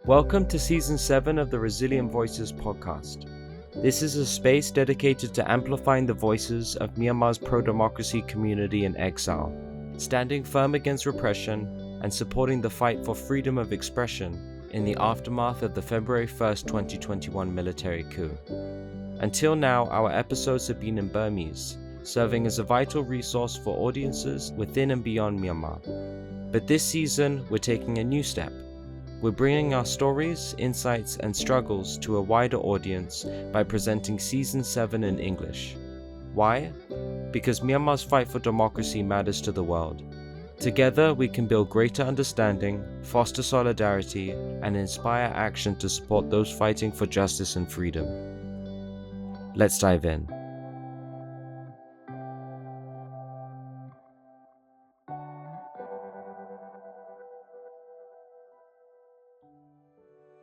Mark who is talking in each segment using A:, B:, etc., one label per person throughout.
A: Welcome to Season 7 of the Resilient Voices podcast. This is a space dedicated to amplifying the voices of Myanmar's pro-democracy community in exile, standing firm against repression and supporting the fight for freedom of expression in the aftermath of the February 1st, 2021 military coup. Until now, our episodes have been in Burmese, serving as a vital resource for audiences within and beyond Myanmar. But this season, we're taking a new step. We're bringing our stories, insights, and struggles to a wider audience by presenting Season 7 in English. Why? Because Myanmar's fight for democracy matters to the world. Together, we can build greater understanding, foster solidarity, and inspire action to support those fighting for justice and freedom. Let's dive in.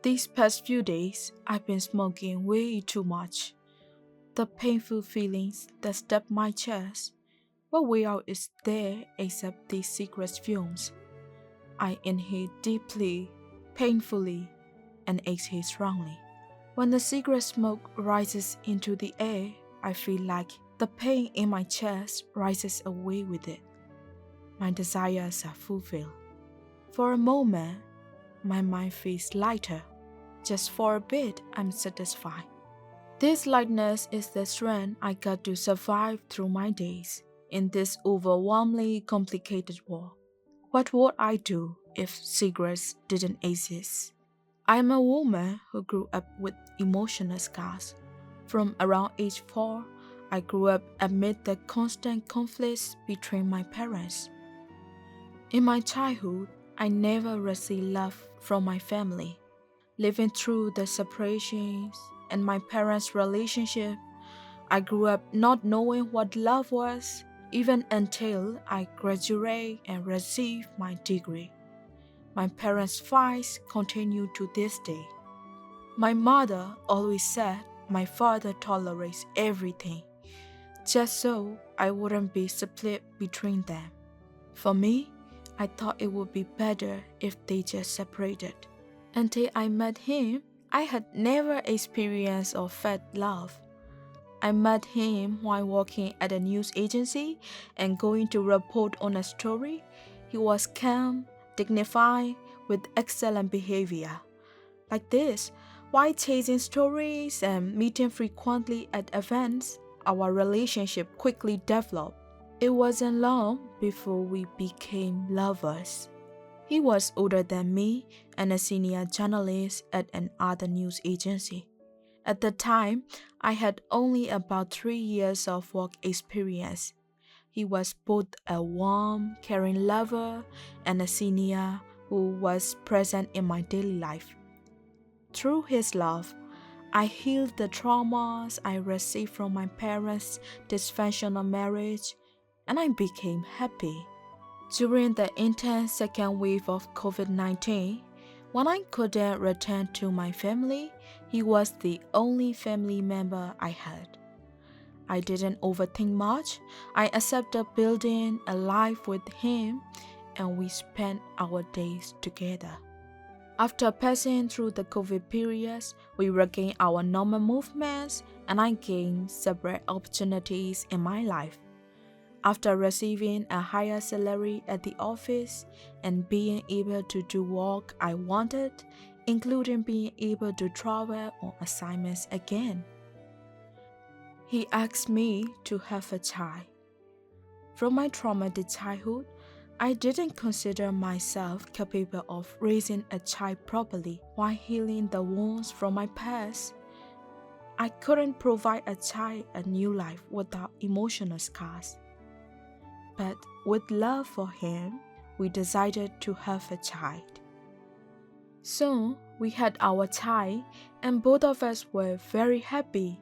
B: These past few days, I've been smoking way too much. The painful feelings that stab my chest, what way out is there except these cigarette fumes? I inhale deeply, painfully, and exhale strongly. When the cigarette smoke rises into the air, I feel like the pain in my chest rises away with it. My desires are fulfilled. For a moment, my mind feels lighter. Just for a bit, I'm satisfied. This lightness is the strength I got to survive through my days in this overwhelmingly complicated world. What would I do if cigarettes didn't exist? I am a woman who grew up with emotional scars. From around age 4, I grew up amid the constant conflicts between my parents. In my childhood, I never received love from my family. Living through the separations and my parents' relationship, I grew up not knowing what love was, even until I graduated and received my degree. My parents' fights continue to this day. My mother always said my father tolerates everything, just so I wouldn't be split between them. For me, I thought it would be better if they just separated. Until I met him, I had never experienced or felt love. I met him while working at a news agency and going to report on a story. He was calm, dignified, with excellent behavior. Like this, while chasing stories and meeting frequently at events, our relationship quickly developed. It wasn't long before we became lovers. He was older than me and a senior journalist at another news agency. At the time, I had only about 3 years of work experience. He was both a warm, caring lover and a senior who was present in my daily life. Through his love, I healed the traumas I received from my parents' dysfunctional marriage, and I became happy. During the intense second wave of COVID-19, when I couldn't return to my family, he was the only family member I had. I didn't overthink much. I accepted building a life with him, and we spent our days together. After passing through the COVID periods, we regained our normal movements, and I gained several opportunities in my life. After receiving a higher salary at the office and being able to do work I wanted, including being able to travel on assignments again, he asked me to have a child. From my traumatic childhood, I didn't consider myself capable of raising a child properly while healing the wounds from my past. I couldn't provide a child a new life without emotional scars. But with love for him, we decided to have a child. Soon, we had our child, and both of us were very happy.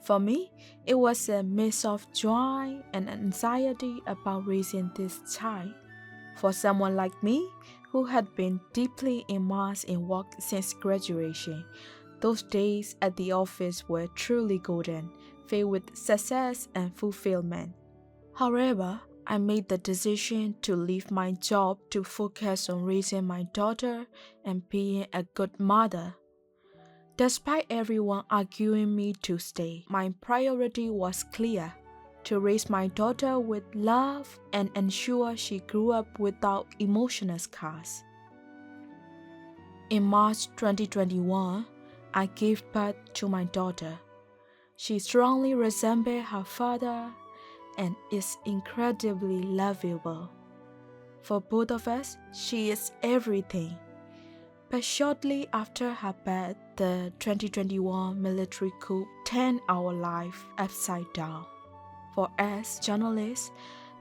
B: For me, it was a mix of joy and anxiety about raising this child. For someone like me, who had been deeply immersed in work since graduation, those days at the office were truly golden, filled with success and fulfillment. However, I made the decision to leave my job to focus on raising my daughter and being a good mother. Despite everyone arguing me to stay, my priority was clear: to raise my daughter with love and ensure she grew up without emotional scars. In March 2021, I gave birth to my daughter. She strongly resembles her father and is incredibly lovable. For both of us, she is everything. But shortly after her birth, the 2021 military coup turned our life upside down. For us journalists,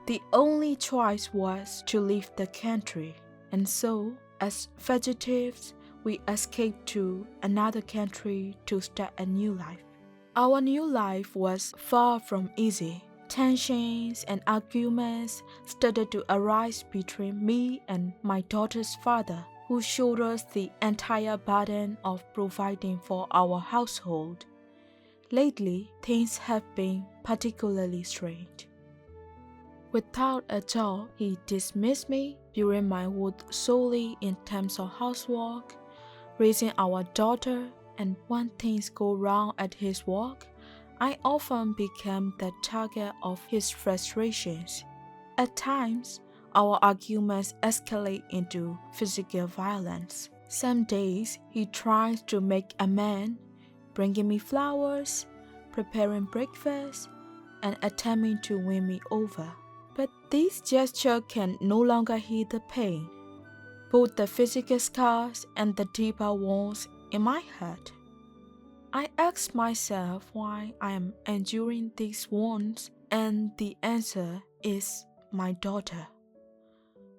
B: the only choice was to leave the country. And so, as fugitives, we escaped to another country to start a new life. Our new life was far from easy. Tensions and arguments started to arise between me and my daughter's father, who shoulders the entire burden of providing for our household. Lately, things have been particularly strange. Without a job, he dismissed me during my work solely in terms of housework, raising our daughter, and when things go wrong at his work, I often became the target of his frustrations. At times, our arguments escalate into physical violence. Some days, he tries to make amends, bringing me flowers, preparing breakfast, and attempting to win me over. But these gestures can no longer heal the pain, both the physical scars and the deeper wounds in my heart. I ask myself why I am enduring these wounds, and the answer is my daughter.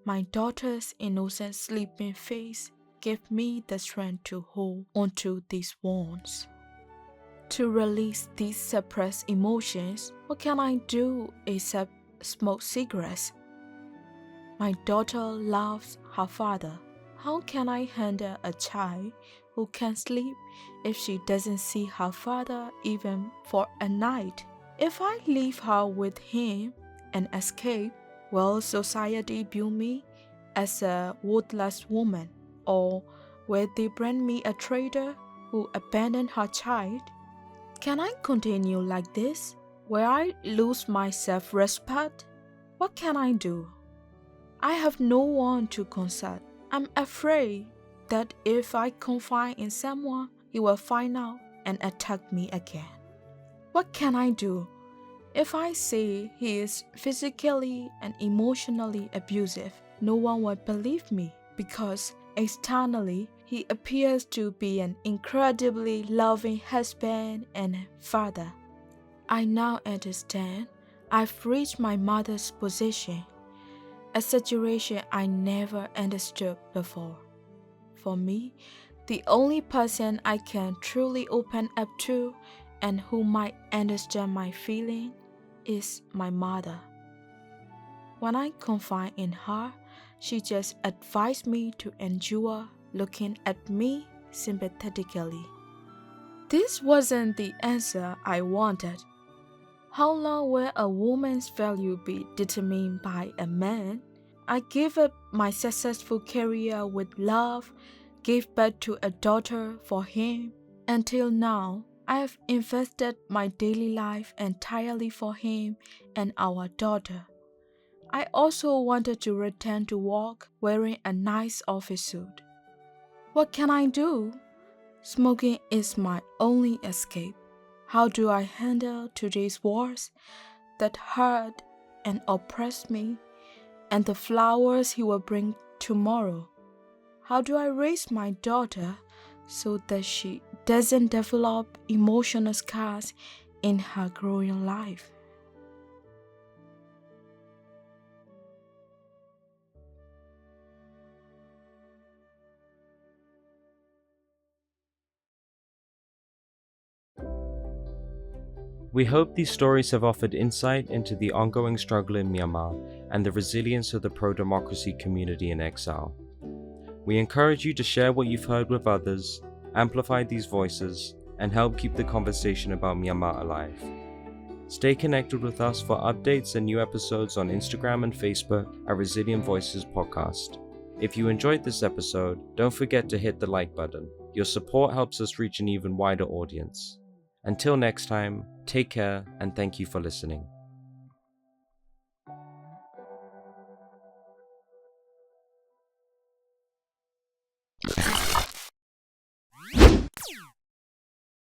B: My daughter's innocent sleeping face gave me the strength to hold onto these wounds. To release these suppressed emotions, what can I do except smoke cigarettes? My daughter loves her father. How can I handle a child who can't sleep if she doesn't see her father even for a night? If I leave her with him and escape, will society view me as a worthless woman, or will they brand me a traitor who abandoned her child? Can I continue like this? Will I lose my self-respect? What can I do? I have no one to consult. I'm afraid that if I confide in someone, he will find out and attack me again. What can I do? If I say he is physically and emotionally abusive, no one will believe me because externally he appears to be an incredibly loving husband and father. I now understand I've reached my mother's position, a situation I never understood before. For me, the only person I can truly open up to and who might understand my feeling is my mother. When I confide in her, she just advised me to endure, looking at me sympathetically. This wasn't the answer I wanted. How long will a woman's value be determined by a man? I gave up my successful career with love, gave birth to a daughter for him. Until now, I have invested my daily life entirely for him and our daughter. I also wanted to return to work wearing a nice office suit. What can I do? Smoking is my only escape. How do I handle today's wars that hurt and oppress me, and the flowers he will bring tomorrow? How do I raise my daughter so that she doesn't develop emotional scars in her growing life?
A: We hope these stories have offered insight into the ongoing struggle in Myanmar and the resilience of the pro-democracy community in exile. We encourage you to share what you've heard with others, amplify these voices, and help keep the conversation about Myanmar alive. Stay connected with us for updates and new episodes on Instagram and Facebook at Resilient Voices Podcast. If you enjoyed this episode, don't forget to hit the like button. Your support helps us reach an even wider audience. Until next time, take care and thank you for listening.